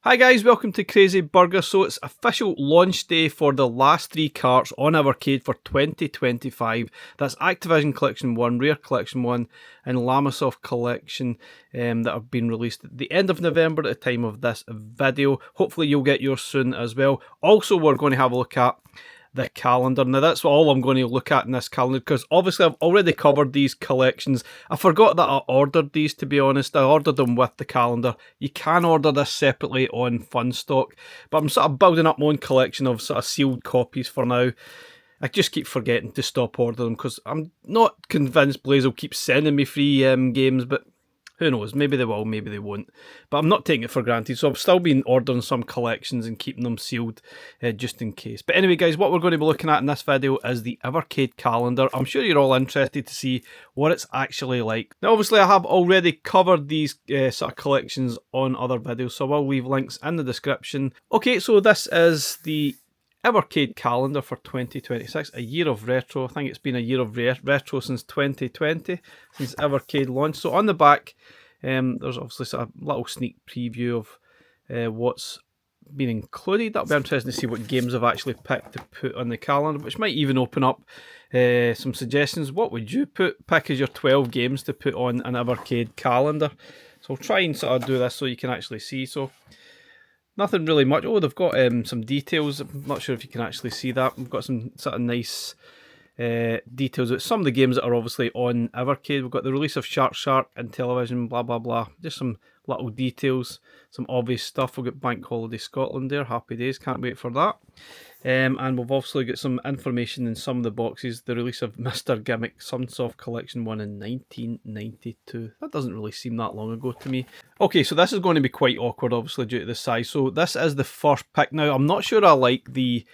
Hi guys, welcome to Crazy Burger. So it's official launch day for the last three carts on Evercade for 2025. That's Activision Collection 1, Rare Collection 1 and Lamasoft Collection that have been released at the end of November at the time of this video. Hopefully you'll get yours soon as well. Also, we're going to have a look at the calendar. Now that's all I'm going to look at in this calendar, because obviously I've already covered these collections. I forgot that I ordered these, to be honest. I ordered them with the calendar. You can order this separately on Funstock, but I'm sort of building up my own collection of sort of sealed copies for now. I just keep forgetting to stop ordering them because I'm not convinced Blaze will keep sending me free games, but who knows, maybe they will, maybe they won't. But I'm not taking it for granted, so I've still been ordering some collections and keeping them sealed just in case. But anyway guys, what we're going to be looking at in this video is the Evercade Calendar. I'm sure you're all interested to see what it's actually like. Now obviously I have already covered these sort of collections on other videos, so I'll leave links in the description. Okay, so this is the Evercade Calendar for 2026, a year of retro. I think it's been a year of retro since 2020, since Evercade launched. So on the back, there's obviously sort of a little sneak preview of what's been included. That'll be interesting to see what games I've actually picked to put on the calendar, which might even open up some suggestions. What would you pick as your 12 games to put on an Evercade Calendar? So I'll try and sort of do this so you can actually see. So nothing really much. Oh, they've got some details. I'm not sure if you can actually see that. We've got some sort of nice details about some of the games that are obviously on Evercade. We've got the release of Shark and Television, blah blah blah. Just some little details, some obvious stuff. We've got Bank Holiday Scotland there. Happy days, can't wait for that. And we've also got some information in some of the boxes. The release of Mr. Gimmick Sunsoft Collection 1 in 1992. That doesn't really seem that long ago to me. Okay, so this is going to be quite awkward, obviously, due to the size. So this is the first pick. Now, I'm not sure I like the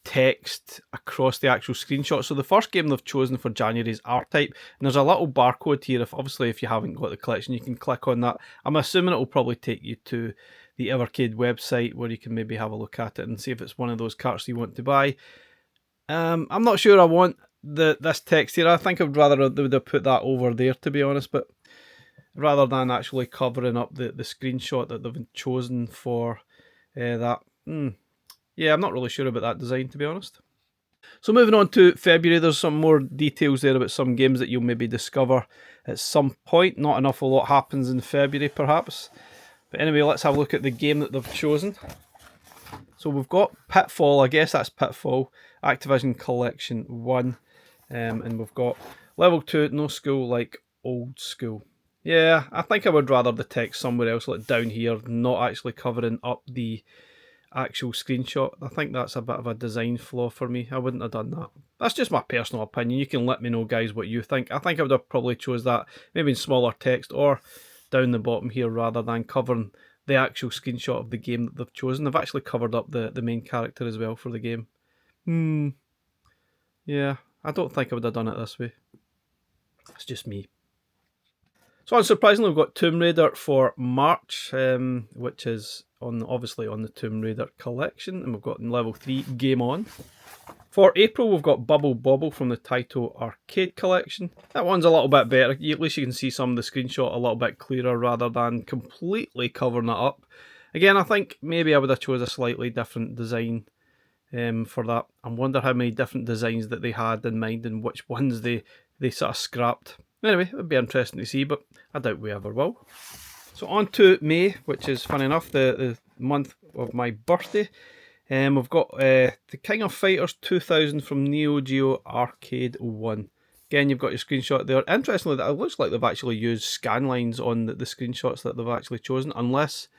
text across the actual screenshot. So the first game they've chosen for January is R-Type, and there's a little barcode here. If you haven't got the collection, you can click on that. I'm assuming it will probably take you to the Evercade website where you can maybe have a look at it and see if it's one of those carts you want to buy. I'm not sure I want this text here. I think I'd rather they would have put that over there, to be honest, but rather than actually covering up the screenshot that they've chosen for that. Yeah, I'm not really sure about that design, to be honest. So moving on to February, there's some more details there about some games that you'll maybe discover at some point. Not an awful lot happens in February, perhaps. But anyway, let's have a look at the game that they've chosen. So we've got Pitfall, I guess that's Pitfall, Activision Collection 1. And we've got Level 2, No School Like Old School. Yeah, I think I would rather the text somewhere else, like down here, not actually covering up the actual screenshot. I think that's a bit of a design flaw for me. I wouldn't have done that. That's just my personal opinion. You can let me know, guys, what you think. I think I would have probably chose that maybe in smaller text or down the bottom here rather than covering the actual screenshot of the game that they've chosen. They've actually covered up the main character as well for the game. Yeah, I don't think I would have done it this way. That's just me. So unsurprisingly, we've got Tomb Raider for March, which is obviously on the Tomb Raider collection, and we've got in Level 3 Game On. For April, we've got Bubble Bobble from the Taito Arcade Collection. That one's a little bit better. At least you can see some of the screenshot a little bit clearer rather than completely covering it up. Again, I think maybe I would have chose a slightly different design for that. I wonder how many different designs that they had in mind and which ones they sort of scrapped. Anyway, it would be interesting to see, but I doubt we ever will. So on to May, which is, funny enough, the month of my birthday. We've got the King of Fighters 2000 from Neo Geo Arcade 1. Again, you've got your screenshot there. Interestingly, it looks like they've actually used scan lines on the screenshots that they've actually chosen, unless...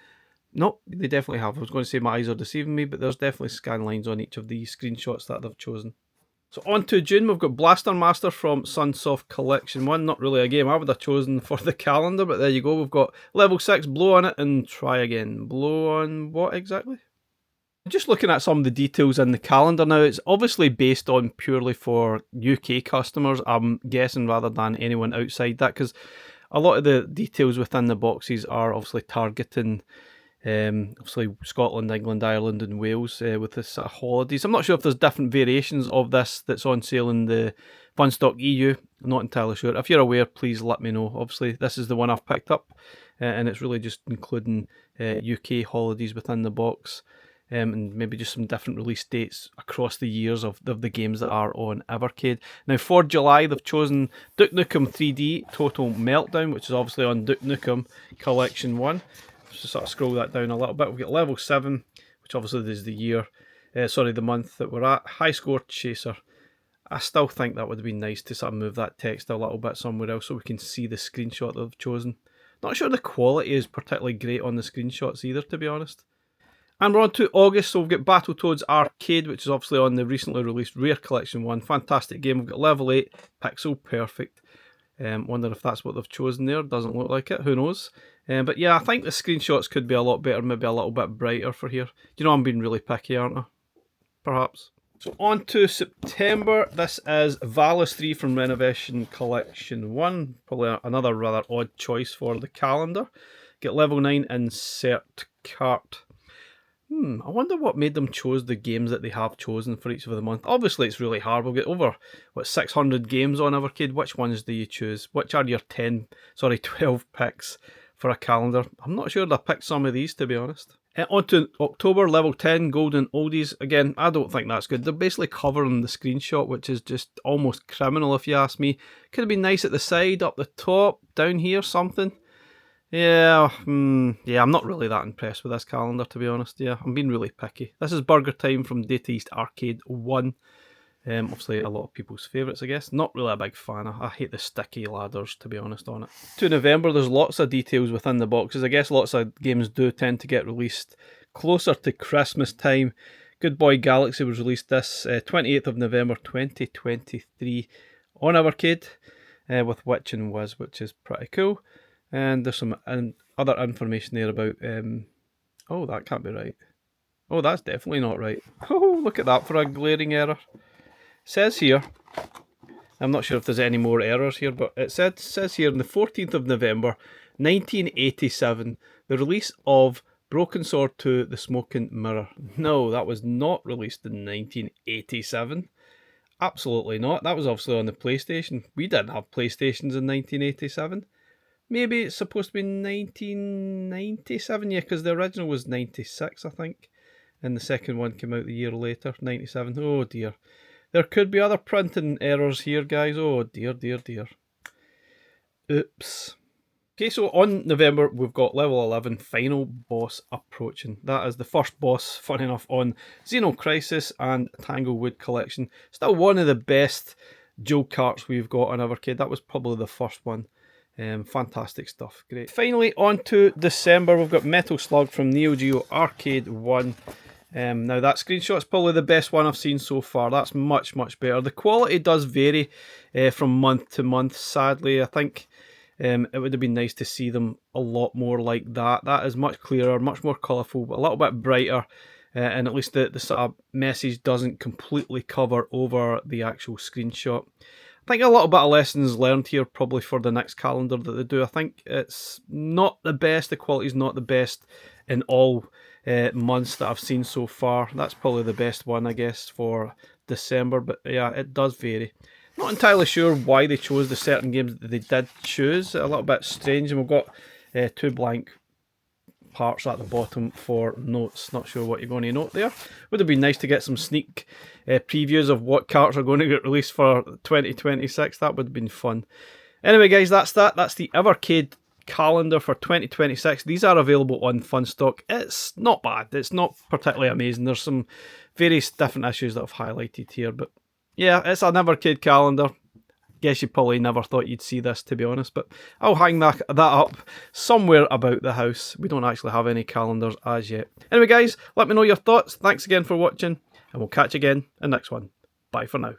No, they definitely have. I was going to say my eyes are deceiving me, but there's definitely scan lines on each of these screenshots that they've chosen. So on to June, we've got Blaster Master from Sunsoft Collection 1. Not really a game I would have chosen for the calendar, but there you go. We've got Level 6, Blow on it, and Try Again. Blow on what exactly? Just looking at some of the details in the calendar now, it's obviously based on purely for UK customers, I'm guessing, rather than anyone outside that, because a lot of the details within the boxes are obviously targeting Obviously Scotland, England, Ireland and Wales with this sort of holidays. I'm not sure if there's different variations of this that's on sale in the Funstock EU. I'm not entirely sure. If you're aware, please let me know. Obviously, this is the one I've picked up, and it's really just including UK holidays within the box. And maybe just some different release dates across the years of the games that are on Evercade. Now for July, they've chosen Duke Nukem 3D Total Meltdown, which is obviously on Duke Nukem Collection 1. Just sort of scroll that down a little bit. We've got level 7, which obviously is the month that we're at. High Score Chaser. I still think that would have been nice to sort of move that text a little bit somewhere else so we can see the screenshot they've chosen. Not sure the quality is particularly great on the screenshots either, to be honest. And we're on to August, so we've got Battletoads Arcade, which is obviously on the recently released Rare Collection 1. Fantastic game. We've got level 8, pixel perfect. Wonder if that's what they've chosen there. Doesn't look like it. Who knows? But yeah, I think the screenshots could be a lot better, maybe a little bit brighter for here. You know, I'm being really picky, aren't I? Perhaps. So on to September. This is Valis 3 from Renovation Collection 1. Probably another rather odd choice for the calendar. Get level 9 insert cart. I wonder what made them choose the games that they have chosen for each of the month. Obviously, it's really hard. We'll get over, 600 games on Evercade. Which ones do you choose? Which are your 12 picks for a calendar? I'm not sure I picked some of these, to be honest. On to October, level 10, Golden Oldies. Again, I don't think that's good. They're basically covering the screenshot, which is just almost criminal if you ask me. Could have been nice at the side, up the top, down here, something. Yeah, I'm not really that impressed with this calendar, to be honest. Yeah, I'm being really picky. This is Burger Time from Data East Arcade 1. Obviously, a lot of people's favourites, I guess. Not really a big fan. I hate the sticky ladders, to be honest, on it. To November, there's lots of details within the boxes. I guess lots of games do tend to get released closer to Christmas time. Good Boy Galaxy was released this 28th of November 2023 on Evercade with Witch and Wiz, which is pretty cool. And there's some other information there about... oh, that can't be right. Oh, that's definitely not right. Oh, look at that for a glaring error. Says here, I'm not sure if there's any more errors here, but it says here on the 14th of November 1987, the release of Broken Sword 2, The Smoking Mirror. No, that was not released in 1987. Absolutely not. That was obviously on the PlayStation. We didn't have PlayStations in 1987. Maybe it's supposed to be 1997, yeah, because the original was 96, I think. And the second one came out the year later, 97. Oh dear. There could be other printing errors here, guys. Oh dear, dear, dear. Oops. Okay, so on November, we've got level 11, Final Boss approaching. That is the first boss, fun enough, on Xeno Crisis and Tanglewood Collection. Still one of the best dual carts we've got on Evercade. That was probably the first one. Fantastic stuff. Great. Finally, on to December, we've got Metal Slug from Neo Geo Arcade 1. Now that screenshot's probably the best one I've seen so far. That's much, much better. The quality does vary from month to month, sadly. I think it would have been nice to see them a lot more like that. That is much clearer, much more colourful, but a little bit brighter. And at least the sort of message doesn't completely cover over the actual screenshot. I think a little bit of lessons learned here probably for the next calendar that they do. I think it's not the best. The quality's not the best in all months that I've seen so far. That's probably the best one, I guess, for December. But yeah, it does vary. Not entirely sure why they chose the certain games that they did choose. A little bit strange. And we've got 2 blank parts at the bottom for notes. Not sure what you're going to note there. Would have been nice to get some sneak previews of what carts are going to get released for 2026. That would have been fun. Anyway, guys, that's that. That's the Evercade calendar for 2026. These are available on Funstock. It's not bad. It's not particularly amazing. There's some various different issues that I've highlighted here, but yeah, it's an Evercade calendar. Guess you probably never thought you'd see this, to be honest, but I'll hang that up somewhere about the house. We don't actually have any calendars as yet. Anyway, guys, let me know your thoughts. Thanks again for watching, and we'll catch you again in the next one. Bye for now.